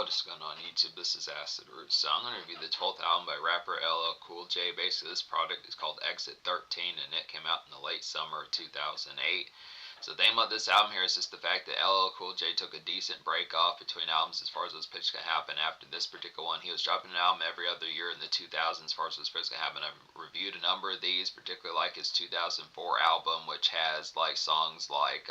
just going on YouTube. This is Acid Roots. So I'm going to review the 12th album by rapper LL Cool J. Basically, this product is called Exit 13, and it came out in the late summer of 2008. So the thing about this album here is just the fact that LL Cool J took a decent break off between albums as far as those pitches can happen. After this particular one, he was dropping an album every other year in the 2000s as far as those pitches can happen. I've reviewed a number of these, particularly like his 2004 album, which has like songs like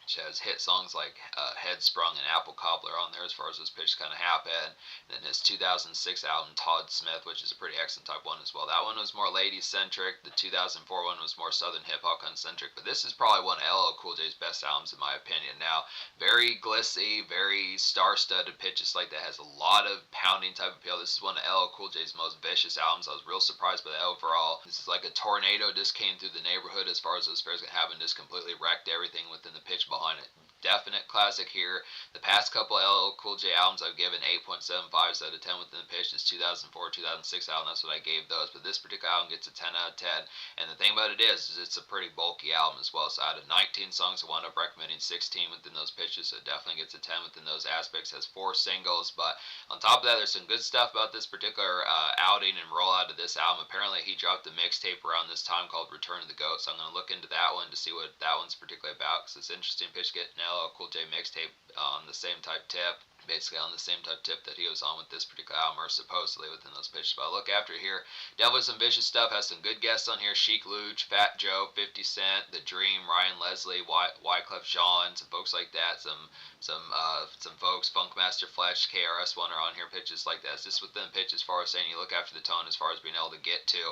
which has hit songs like Headsprung and Apple Cobbler on there as far as those pitches kind of happen. And then his 2006 album, Todd Smith, which is a pretty excellent type one as well. That one was more lady-centric. The 2004 one was more southern hip-hop kind of centric. But this is probably one of LL Cool J's best albums in my opinion. Now, very glitzy, very star-studded pitches like that. Has a lot of pounding type appeal. This is one of LL Cool J's most vicious albums. I was real surprised by that overall. This is like a tornado just came through the neighborhood as far as those fairs can happen. Just completely wrecked everything within the pitch behind it. Definite classic here. The past couple LL Cool J albums I've given 8.75s out of 10 within the pitch. This 2004, 2006 album, that's what I gave those. But this particular album gets a 10 out of 10. And the thing about it is it's a pretty bulky album as well. So out of 19 songs, I wound up recommending 16 within those pitches. So it definitely gets a 10 within those aspects. Has 4 singles. But on top of that, there's some good stuff about this particular outing and rollout of this album. Apparently, he dropped a mixtape around this time called Return of the Goat. So I'm going to look into that one to see what that one's particularly about. Because it's interesting pitch getting LL Cool J mixtape on the same type tip, basically on the same type tip that he was on with this particular album, or supposedly within those pitches. But I look after here, definitely some vicious stuff. Has some good guests on here: Sheik Luch, Fat Joe, 50 Cent, The Dream, Ryan Leslie, Wyclef Jean, some folks like that. Some folks, Funkmaster Fletch, KRS-One are on here. Pitches like that. It's just within the pitch as far as saying you look after the tone as far as being able to get to.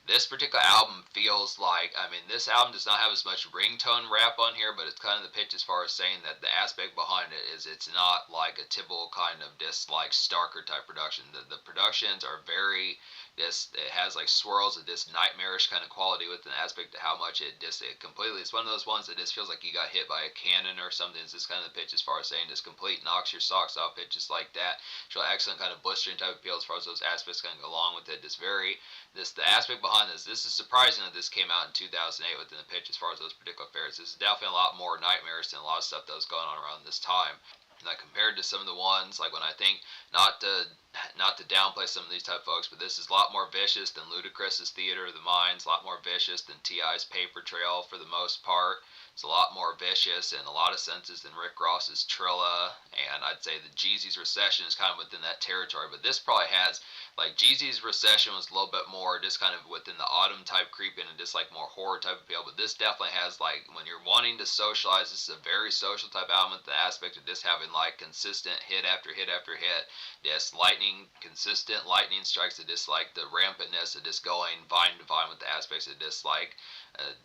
This particular album feels like, I mean, this album does not have as much ringtone rap on here, but it's kind of the pitch as far as saying that the aspect behind it is it's not like a typical kind of just like Starker type production. The productions are very, it has like swirls of this nightmarish kind of quality with an aspect of how much it completely, it's one of those ones that just feels like you got hit by a cannon or something. It's just kind of the pitch as far as saying just complete knocks your socks off pitches like that. Show excellent kind of blistering type appeal as far as those aspects kind of go along with it. The aspect behind this is surprising that this came out in 2008 within the pitch as far as those particular fairs. This is definitely a lot more nightmarish than a lot of stuff that was going on around this time. Like compared to some of the ones, like when I think, not to downplay some of these type of folks, but this is a lot more vicious than Ludacris's Theater of the Minds, a lot more vicious than T.I.'s Paper Trail for the most part. It's a lot more vicious in a lot of senses than Rick Ross's Trilla, and I'd say the Jeezy's Recession is kind of within that territory, but this probably has, like Jeezy's Recession was a little bit more just kind of within the autumn type creeping and just like more horror type appeal, but this definitely has like, when you're wanting to socialize, this is a very social type album with the aspect of just having like consistent hit after hit after hit, just consistent lightning strikes that just like the rampantness of just going vine to vine with the aspects of just like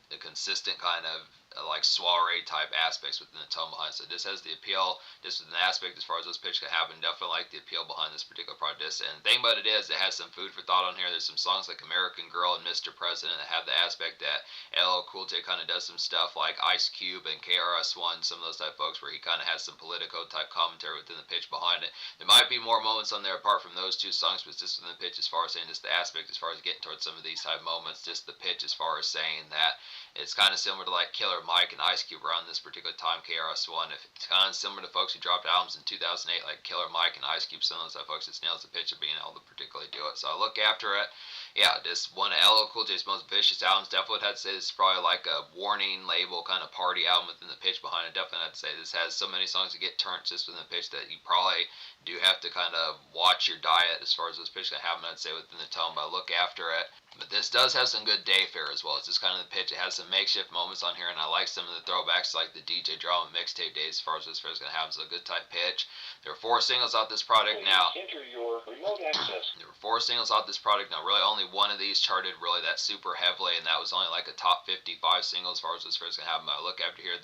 the consistent kind of like soiree type aspects within the tone behind. So this has the appeal, just with an aspect as far as those pitches can happen. Definitely like the appeal behind this particular project. And the thing about it is, it has some food for thought on here. There's some songs like American Girl and Mr. President that have the aspect that LL Cool J kind of does some stuff like Ice Cube and KRS-One, some of those type folks where he kind of has some Politico type commentary within the pitch behind it. There might be more moments on there apart from those two songs, but it's just within the pitch as far as saying just the aspect as far as getting towards some of these type moments, just the pitch as far as saying that it's kind of similar to like Killer Mike and Ice Cube around this particular time, KRS-One. If it's kind of similar to folks who dropped albums in 2008 like Killer Mike and Ice Cube, some of those type folks, it nails the pitch of being able to particularly do it. So I look after it. Yeah, this one of LL Cool J's most vicious albums. Definitely would have to say this is probably like a warning label kind of party album within the pitch behind it. Definitely have to say this has so many songs that get turned just within the pitch that you probably do have to kind of watch your diet as far as those pitches that happen, I'd say, within the tone, but I look after it. But this does have some good day fare as well. It's just kind of the pitch. It has some makeshift moments on here, and I like some of the throwbacks like the DJ Drama mixtape days as far as this fair is going to have. So a good type pitch. There are 4 singles off this product now. Enter your remote access. There were 4 singles off this product now. Really, only one of these charted really that super heavily, and that was only like a top 55 single as far as this fair is going to have. But I look after here,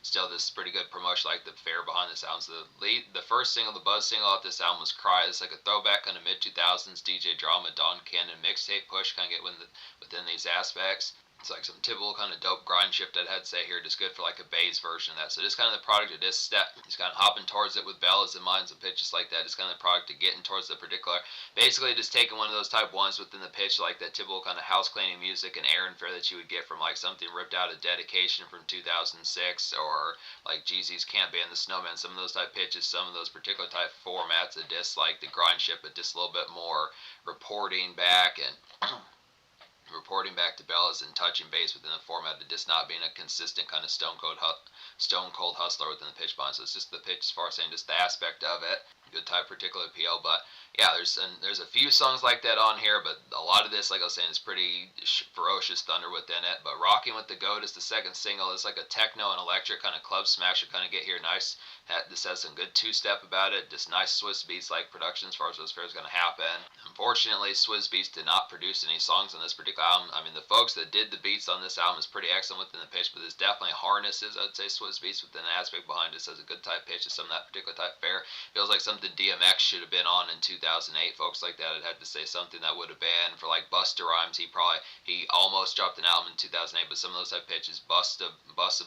still this pretty good promotion, like the fair behind this album. So the first single, the buzz single off this album was Cry. It's like a throwback kind of mid 2000s DJ Drama, Don Cannon mixtape push, kind of get within these aspects. It's like some typical kind of dope grind shift I'd say here, just good for like a bass version of that. So just kind of the product of this step, just kind of hopping towards it with bellas and minds and pitches like that. Just kind of the product of getting towards the particular, basically just taking one of those type ones within the pitch, like that typical kind of house cleaning music and errand fare that you would get from like something ripped out of Dedication from 2006, or like Jeezy's Can't Ban the Snowman. Some of those type pitches, some of those particular type formats of just like the grind shift, but just a little bit more reporting back and reporting back to bellas and touching base within the format of just not being a consistent kind of stone cold hustler within the pitch behind. So it's just the pitch as far as saying just the aspect of it, good type particular appeal. But yeah, there's a few songs like that on here, but a lot of this, like I was saying, is pretty ferocious thunder within it. But Rocking with the Goat is the second single. It's like a techno and electric kind of club smasher kind of get here. Nice. This has some good two-step about it. Just nice Swiss Beats like production as far as those fairs going to happen. Unfortunately, Swiss Beats did not produce any songs on this particular album. I mean, the folks that did the beats on this album is pretty excellent within the pitch, but this definitely harnesses, I'd say, Swiss Beats within the aspect behind this has a good type pitch of some of that particular type fare. Feels like something DMX should have been on in 2008. Folks like that, I'd have to say something that would have been for like Busta Rhymes. He almost dropped an album in 2008, but some of those type pitches, Busta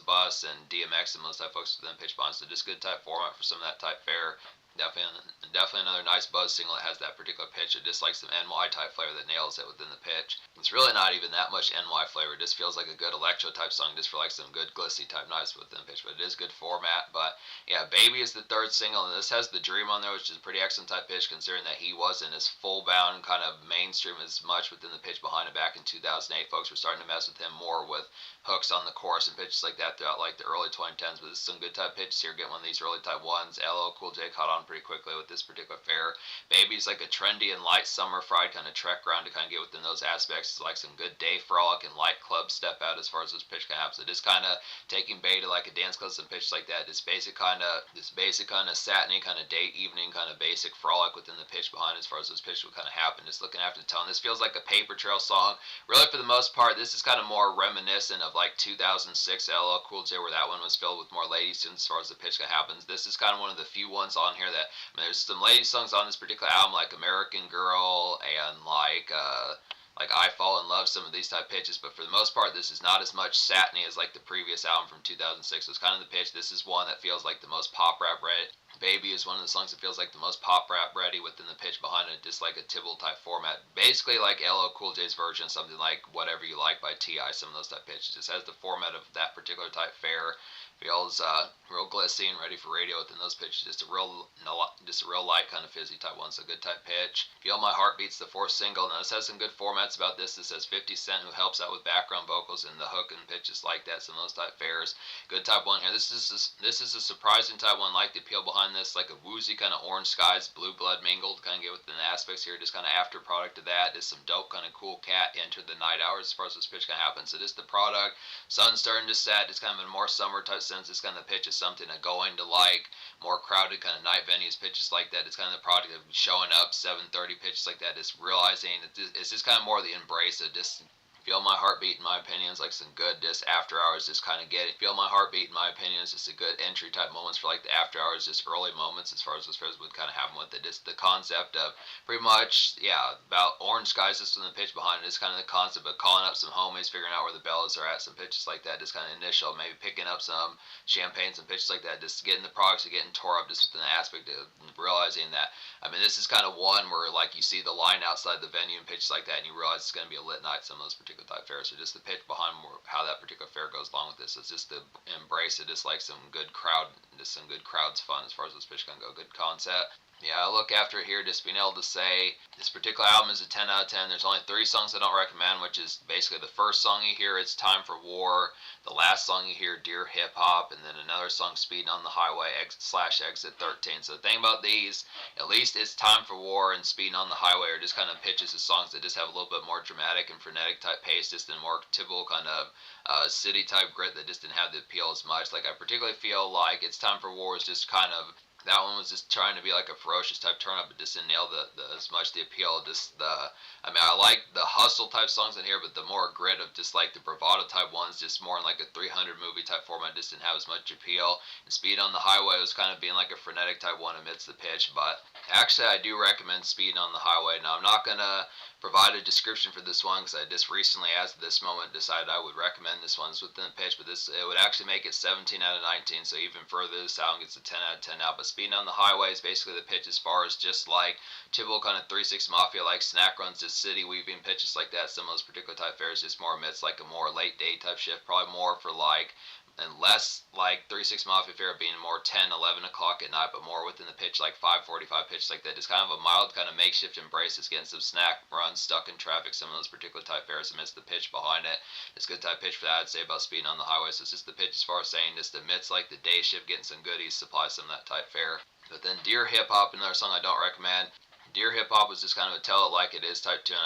Bus and DMX and those type folks within pitch bonds, so just good type format for some of that type fare. Definitely another nice buzz single that has that particular pitch. It just like some NY type flavor that nails it within the pitch. It's really not even that much NY flavor. It just feels like a good electro type song just for like some good glissy type nice within the pitch. But it is good format. But yeah, Baby is the third single, and this has The Dream on there, which is a pretty excellent type pitch considering that he wasn't as full bound kind of mainstream as much within the pitch behind it back in 2008. Folks were starting to mess with him more with hooks on the chorus and pitches like that throughout like the early 2010s. But this is some good type pitches here. Get one of these early type ones. LL Cool J caught on pretty quickly with this particular fare. Baby's like a trendy and light summer fried kind of trek ground to kind of get within those aspects. It's like some good day frolic and light club step out as far as those pitch can happen. So just kind of taking Bay to like a dance club and pitch like that. This basic kind of satiny kind of day evening kind of basic frolic within the pitch behind as far as those pitches would kind of happen. Just looking after the tone. This feels like a paper trail song. Really, for the most part, this is kind of more reminiscent of like 2006 LL Cool J, where that one was filled with more ladies tunes as far as the pitch happens. This is kind of one of the few ones on here that, I mean, there's some lady songs on this particular album like American Girl and like I Fall in Love, some of these type pitches, but for the most part this is not as much satiny as like the previous album from 2006. So it's kind of the pitch. This is one that feels like the most pop rap ready. Baby is one of the songs that feels like the most pop rap ready within the pitch behind it, just like a Tybill type format. Basically like LL Cool J's version, something like Whatever You Like by T.I., some of those type pitches. Just has the format of that particular type fare. Feels real glissy and ready for radio within those pitches. Just a real light kind of fizzy type one. So good type pitch. Feel My Heartbeat's the fourth single. Now this has some good formats about this. This has 50 Cent who helps out with background vocals and the hook and pitches like that. Some of those type fares. Good type one here. This is a surprising type one. Like the appeal behind this, like a woozy kind of Orange Skies, Blue Blood mingled. Kind of get within the aspects here. Just kind of after product of that is some dope kind of cool cat Enter the Night Hours as far as this pitch can happen. So just the product. Sun's starting to set. It's kind of a more summer type sense. It's kind of the pitch is something that going to like more crowded kind of night venues, pitches like that. It's kind of the product of showing up 7:30 pitches like that. Just realizing it's just kind of more the embrace of just Feel My Heartbeat, in my opinion, is like some good just after hours, just kind of get it. Feel My Heartbeat, in my opinion, is just a good entry type moments for like the after hours, just early moments as far as those fairs would kind of happen with it. Just the concept of pretty much, yeah, about Orange Skies, just in the pitch behind it. It's kind of the concept of calling up some homies, figuring out where the bellas are at, some pitches like that, just kind of initial, maybe picking up some champagne, some pitches like that, just getting the products, getting tore up, just within the aspect of realizing that, I mean, this is kind of one where like you see the line outside the venue and pitches like that, and you realize it's going to be a lit night, some of those particular type fairs. So just the pitch behind how that particular fair goes along with this. It's just the embrace it, just like some good crowds fun as far as this pitch can go. Good concept. Yeah, I look after it here, just being able to say this particular album is a 10 out of 10. There's only 3 songs I don't recommend, which is basically the first song you hear, It's Time for War. The last song you hear, Dear Hip Hop, and then another song, Speeding on the Highway /Exit 13. So the thing about these, at least It's Time for War and Speeding on the Highway are just kind of pitches of songs that just have a little bit more dramatic and frenetic type pace, just in more typical kind of city type grit that just didn't have the appeal as much. Like I particularly feel like It's Time for War is just kind of That one was just trying to be like a ferocious type turn up, but just didn't nail as much the appeal of just I mean, I like the hustle type songs in here, but the more grit of just like the bravado type ones, just more in like a 300 movie type format, just didn't have as much appeal. And Speed on the Highway was kind of being like a frenetic type one amidst the pitch, but actually I do recommend Speed on the Highway. Now I'm not gonna provide a description for this one because I just recently, as of this moment, decided I would recommend this one's within the pitch, but it would actually make it 17 out of 19, so even further, this album gets a 10 out of 10 out. But Speeding on the Highway is basically the pitch as far as just like typical kind of 3-6 Mafia like snack runs, just city weaving pitches like that. Some of those particular type fares just more amidst like a more late day type shift, probably more for like and less like 3-6 Mafia Fair being more 10, 11 o'clock at night, but more within the pitch like 5:45 pitch like that. Just kind of a mild kind of makeshift embrace. It's getting some snack runs stuck in traffic. Some of those particular type fares amidst the pitch behind it. It's a good type pitch for that. I'd say about Speeding on the Highway. So it's just the pitch as far as saying just amidst like the day shift, getting some goodies, supply some of that type fare. But then Dear Hip Hop, another song I don't recommend. Dear Hip Hop was just kind of a tell it like it is type tune.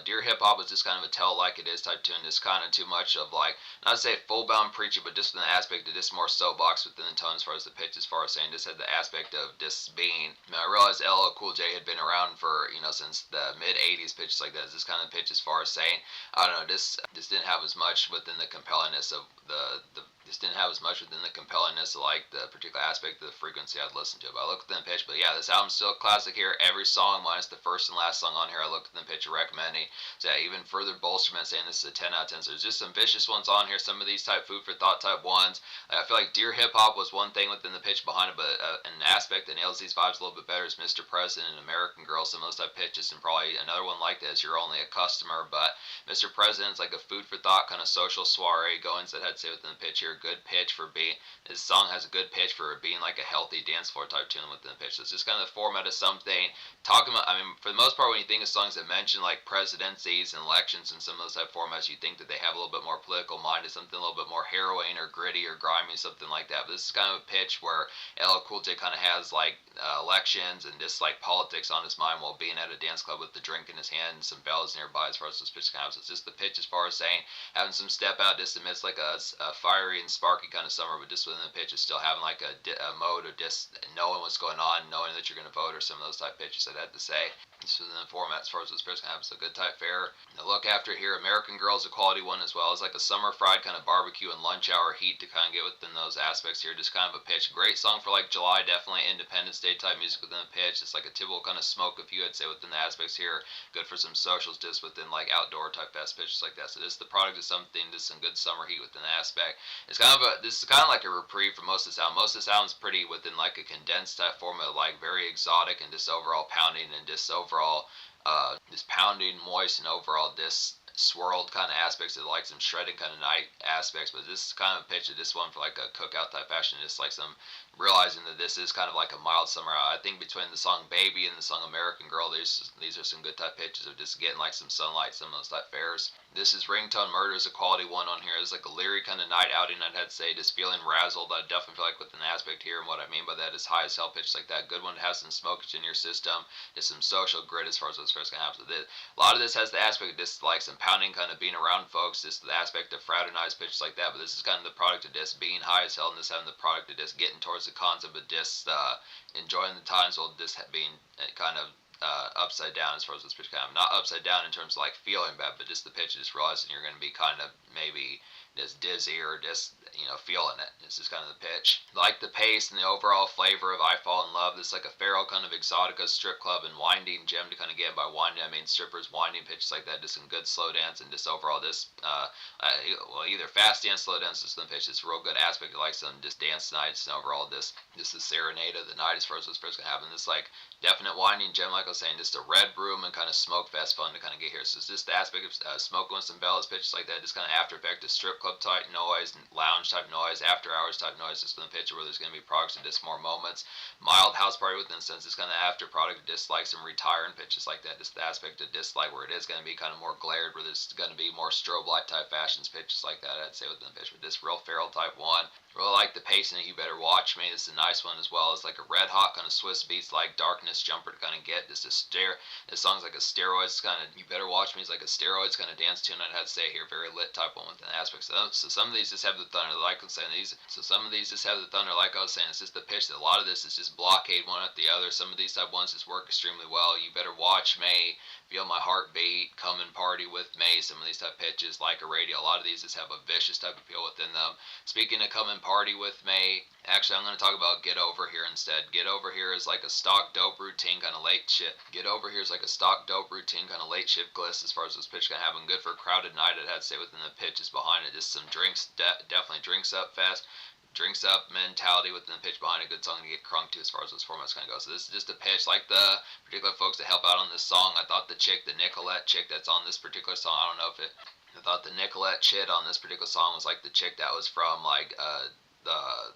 Dear Hip Hop was just kind of a tell like it is type tune. Just kind of too much of like, not to say full bound preachy, but just in the aspect of just more soapbox within the tone as far as the pitch, as far as saying just had the aspect of just being. I mean, I realized LL Cool J had been around for since the mid '80s pitches like that. It's this kind of pitch as far as saying I don't know, this didn't have as much within the compellingness of the just didn't have as much within the compellingness of like the particular aspect of the frequency I'd listen to. But I looked at the pitch, but yeah, this album's still a classic here. Every song minus the first and last song on here, I looked at the pitch and recommending. So yeah, even further bolsterment saying this is a 10 out of 10. So there's just some vicious ones on here. Some of these type food for thought type ones. I feel like Dear Hip Hop was one thing within the pitch behind it, but an aspect that nails these vibes a little bit better is Mr. President and American Girl. Some of those type pitches, and probably another one like that is You're Only a Customer. But Mr. President's like a food for thought kind of social soiree goings that I'd say within the pitch here. Good pitch for being. This song has a good pitch for being like a healthy dance floor type tune within the pitch. So it's just kind of the format of something. Talking about, I mean, for the most part, when you think of songs that mention like presidencies and elections and some of those type formats, you think that they have a little bit more political minded, something a little bit more harrowing or gritty or grimy, something like that. But this is kind of a pitch where LL Cool J kind of has like elections and just like politics on his mind while being at a dance club with the drink in his hand and some bells nearby as far as this pitch counts. It's just the pitch as far as saying having some step out just amidst like a fiery and sparky kind of summer, but just within the pitch is still having like a mode of just knowing what's going on, knowing that you're going to vote, or some of those type pitches I'd have to say. Just within the format as far as this pitch can have, so good type fare. Now look after here, American Girl is a quality one as well. It's like a summer fried kind of barbecue and lunch hour heat to kind of get within those aspects here. Just kind of a pitch. Great song for like July, definitely Independence Day type music within the pitch. It's like a typical kind of smoke, if you would say, within the aspects here. Good for some socials just within like outdoor type fest pitches like that. So this is the product of something, just some good summer heat within the aspect. It's kind of this is kind of like a reprieve for most of this album. Most of this album's pretty within like a condensed type format, like very exotic and just overall pounding and just overall just pounding, moist, and overall this swirled kind of aspects of like some shredded kind of night aspects. But this is kind of a pitch of this one for like a cookout type fashion, just like some realizing that this is kind of like a mild summer. I think between the song Baby and the song American Girl, these are some good type pitches of just getting like some sunlight, some of those type fares. This is Ringtone Murder is a quality one on here. It's like a leery kind of night outing, I'd have to say, just feeling razzled. I definitely feel like with an aspect here, and what I mean by that is high as hell pitch like that. Good one to have some smokage in your system, just some social grit as far as those fares can have. So a lot of this has the aspect of just like some pounding kind of being around folks, just the aspect of fraternized pitches like that. But this is kind of the product of just being high as hell, and this having the product of just getting towards the concept of just enjoying the times while just being kind of upside down as far as this pitch kind of not upside down in terms of like feeling bad, but just the pitch just realizing you're going to be kind of maybe just dizzy or just feeling it. This is kind of the pitch. Like the pace and the overall flavor of I Fall in Love. This is like a feral kind of exotica strip club and winding gem to kind of get by winding. I mean strippers winding pitches like that. Just some good slow dance and just overall this well either fast dance, slow dance, just some pitch. It's a real good aspect of like some just dance nights and overall this the serenade of the night as far as what's first gonna happen. This like definite winding gem, like I was saying, just a red broom and kind of smoke fest fun to kind of get here. So it's just the aspect of smoking with some bells, pitches like that, just kind of after effect of strip club type noise, lounge type noise, after hours type noise, just in the picture where there's going to be products and just more moments. Mild house party within a sense, it's kind of after product, just like some retiring pitches like that, just the aspect of dislike where it is going to be kind of more glared, where there's going to be more strobe light type fashions, pitches like that, I'd say within the pitch, but this real feral type one. Really like the pacing of You Better Watch Me. This is a nice one as well. It's like a red hot kind of Swiss beats like Darkness jumper to kind of get just a stare. This song's like a steroids kind of You Better Watch Me is like a steroids kind of dance tune. I'd have to say here, very lit type one with an aspect. So some of these just have the thunder, like I'm saying these. So some of these just have the thunder, like I was saying. It's just the pitch. That a lot of this is just blockade one after the other. Some of these type ones just work extremely well. You Better Watch Me, Feel My Heartbeat, Come and Party with Me. Some of these type pitches, like a radio. A lot of these just have a vicious type of feel within them. Speaking of Come and Party with Me, actually I'm going to talk about Get Over Here instead. Get Over Here is like a stock dope routine kind of late shit. Get Over Here is like a stock dope routine kind of late shift gliss as far as this pitch can happen. Good for a crowded night, I'd have to say, within the pitches behind it. Just some drinks, definitely drinks up fast. Drinks up mentality within the pitch behind a good song to get crunk to as far as those formats kind of go. So this is just a pitch like the particular folks that help out on this song. I thought the Nicolette chick that's on this particular song, I don't know if it I thought the Nicolette chick on this particular song was like the chick that was from like the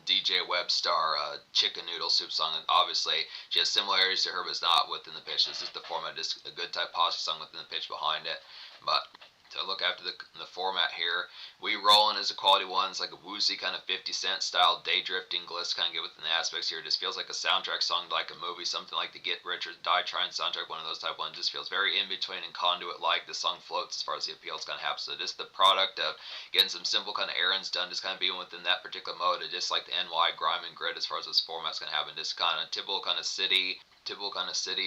DJ Webstar Chicken Noodle Soup song. And obviously, she has similarities to her, but it's not within the pitch. This is the format, just a good type posse song within the pitch behind it. But to look after the format here, We Rollin' is a quality one. It's like a woozy kind of 50 Cent style day drifting gliss kind of get within the aspects here. It just feels like a soundtrack song, like a movie, something like the Get Rich or Die Trying soundtrack, one of those type ones. Just feels very in between and conduit like. The song floats as far as the appeals kind of happens. So just the product of getting some simple kind of errands done, just kind of being within that particular mode. It just like the NY grime and grit as far as those formats can happen. Just kind of typical kind of city,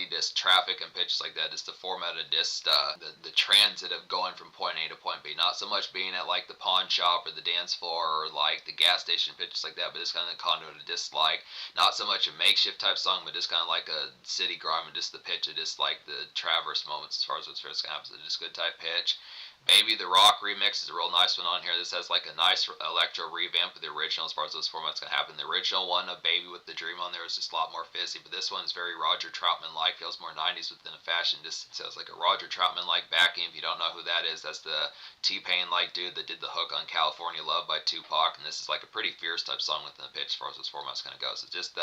just traffic and pitches like that. Just the format of just the transit of going from point A to point B. Not so much being at like the pawn shop or the dance floor or like the gas station pitches like that, but just kind of the conduit of just like not so much a makeshift type song, but just kind of like a city grime and just the pitch of just like the traverse moments as far as what's first happens. So just good type pitch. Baby the Rock remix is a real nice one on here. This has like a nice electro revamp of the original as far as those formats can happen. The original one of Baby with the Dream on there is just a lot more fizzy, but this one is very Roger Troutman like, feels more 90s within a fashion. Just sounds like a Roger Troutman like backing. If you don't know who that is, that's the T-Pain like dude that did the hook on California Love by Tupac, and this is like a pretty fierce type song within the pitch as far as those formats kind of goes. It's just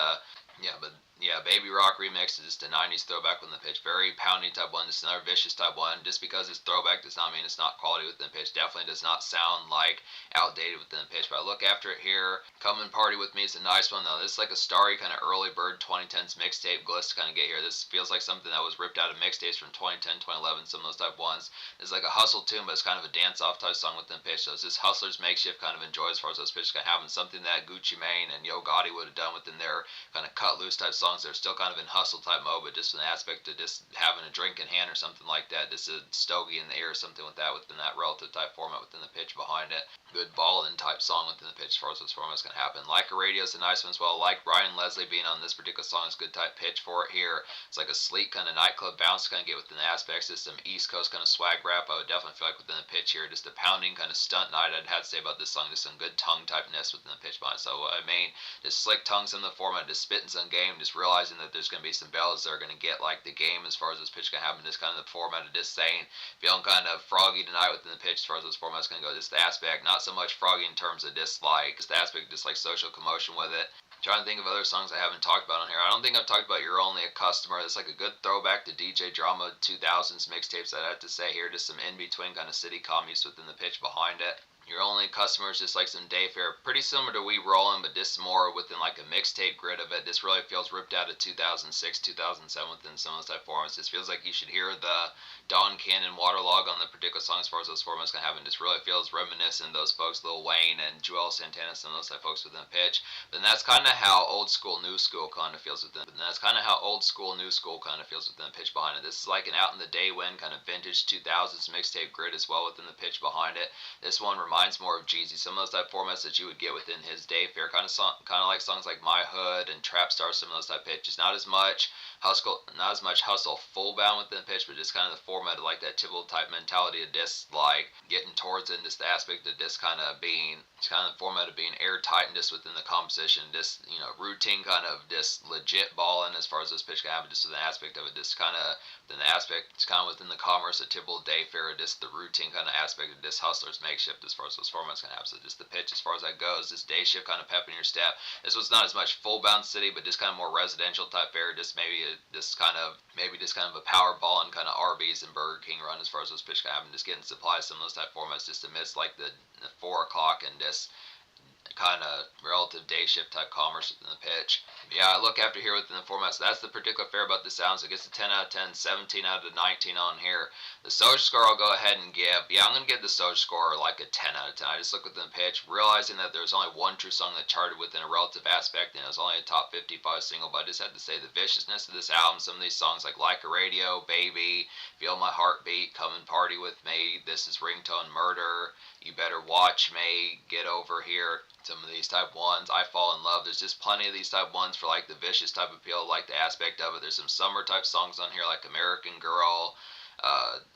Baby Rock remix is just a 90s throwback within the pitch. Very pounding type one, just another vicious type one. Just because it's throwback does not mean it's not quality within the pitch. Definitely does not sound like outdated within the pitch. But I look after it here. Come and Party With Me is a nice one though. This is like a starry kind of early bird 2010s mixtape gliss to kind of get here. This feels like something that was ripped out of mixtapes from 2010, 2011, some of those type ones. It's like a hustle tune, but it's kind of a dance-off type song within the pitch. So it's this hustler's makeshift kind of enjoy as far as those pitches can happen. Something that Gucci Mane and Yo Gotti would have done within their kind of cut loose type songs. They're still kind of in hustle type mode, but just an aspect of just having a drink in hand or something like that. Just a stogie in the air or something with that within that relative type format within the pitch behind it. Good ballin' type song within the pitch as far as those formats can happen. Like a Radio is a nice one as well. Like Brian Leslie being on this particular song is good type pitch for it here. It's like a sleek kind of nightclub bounce kind of get within the aspects. Just some East Coast kind of swag rap. I would definitely feel like within the pitch here. Just a pounding kind of stunt night I'd have to say about this song. Just some good tongue typeness within the pitch behind. So I mean, just slick tongues in the format, just spitting some game, just realizing that there's going to be some bells that are going to get like the game as far as this pitch can happen. Just kind of the format of just saying, feeling kind of froggy tonight within the pitch as far as those formats can go. Just the aspect, not so much froggy in terms of just the aspect, just like social commotion with it. I'm trying to think of other songs I haven't talked about on here. I don't think I've talked about You're Only a Customer. It's like a good throwback to DJ Drama 2000s mixtapes, I'd have to say here. Just some in-between kind of city commies within the pitch behind it. Your Only Customer is just like some day fare, pretty similar to We Rollin', but this more within like a mixtape grid of it. This really feels ripped out of 2006, 2007 within some of those type formats. This feels like you should hear the Don Cannon waterlog on the particular song as far as those formats can happen. This really feels reminiscent of those folks, Lil Wayne and Joel Santana, some of those type folks within the pitch. Then that's kind of how old school, new school kind of feels within. But that's kind of how old school, new school kind of feels within the pitch behind it. This is like an out in the day when kind of vintage 2000s mixtape grid as well within the pitch behind it. This one reminds more of Jeezy, some of those type formats that you would get within his day fair, kind of like songs like My Hood and Trap Star, some of those type pitches. Not as much hustle full bound within the pitch, but just kind of the format of like that typical type mentality of just like getting towards it, and just the aspect of just kind of being, it's kind of the format of being airtight and just within the composition, just routine kind of just legit balling as far as this pitch can happen, just with the aspect of it, just kind of then the aspect, it's kind of within the commerce, a typical day fair, just the routine kind of aspect of this hustler's makeshift as far as those formats can happen. So just the pitch as far as that goes, this day shift kind of pep in your step. This was not as much full bound city, but just kind of more residential type fair, just just kind of a power ball and kind of Arby's and Burger King run as far as those pitch can happen. Just getting supplies, some of those type formats just amidst like the 4 o'clock and just kind of relative day shift type commerce within the pitch. Yeah, I look after here within the format, so that's the particular fair about the sound. So it gets a 10 out of 10, 17 out of 19 on here. The social score I'll go ahead and give. Yeah, I'm going to give the social score like a 10 out of 10. I just look within the pitch, realizing that there was only one true song that charted within a relative aspect, and it was only a top 55 single, but I just had to say the viciousness of this album, some of these songs like a Radio, Baby, Feel My Heartbeat, Come and Party With Me, This Is Ringtone Murder, You Better Watch Me, Get Over Here, some of these type ones, I Fall in Love. There's just plenty of these type ones for like the vicious type appeal, like the aspect of it. There's some summer type songs on here like American Girl,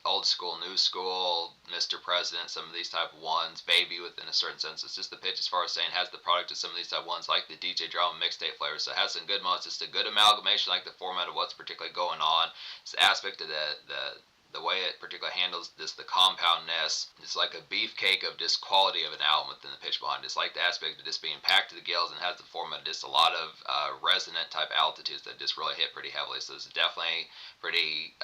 Old School, New School, Mr. President, some of these type of ones, Baby within a certain sense. It's just the pitch as far as saying has the product of some of these type ones like the DJ Drama mixtape flavor. So it has some good moments, just a good amalgamation like the format of what's particularly going on. It's the aspect of the way it particularly handles this, the compoundness. It's like a beefcake of just quality of an album within the pitch behind it. It's like the aspect of just being packed to the gills and has the format of just a lot of resonant type altitudes that just really hit pretty heavily. So it's definitely pretty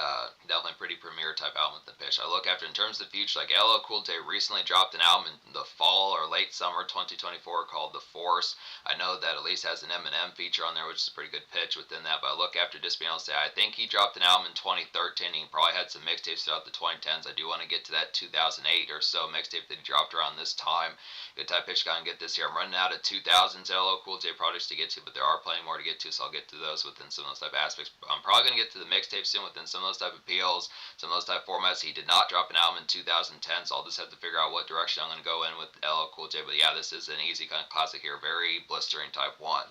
premier type album within the pitch. I look after in terms of the future, like LL Cool J recently dropped an album in the fall or late summer 2024 called The Force. I know that at least has an Eminem feature on there, which is a pretty good pitch within that. But I look after just being able to say, I think he dropped an album in 2013. He probably had some mixtapes throughout the 2010s. I do want to get to that 2008 or so mixtape that he dropped around this time. Good type pitch, gotta get this here. I'm running out of 2000s LL Cool J projects to get to, but there are plenty more to get to, so I'll get to those within some of those type aspects. I'm probably gonna get to the mixtape soon within some of those type appeals, some of those type formats. He did not drop an album in 2010, so I'll just have to figure out what direction I'm gonna go in with LL Cool J. But yeah, this is an easy kind of classic here, very blistering type one.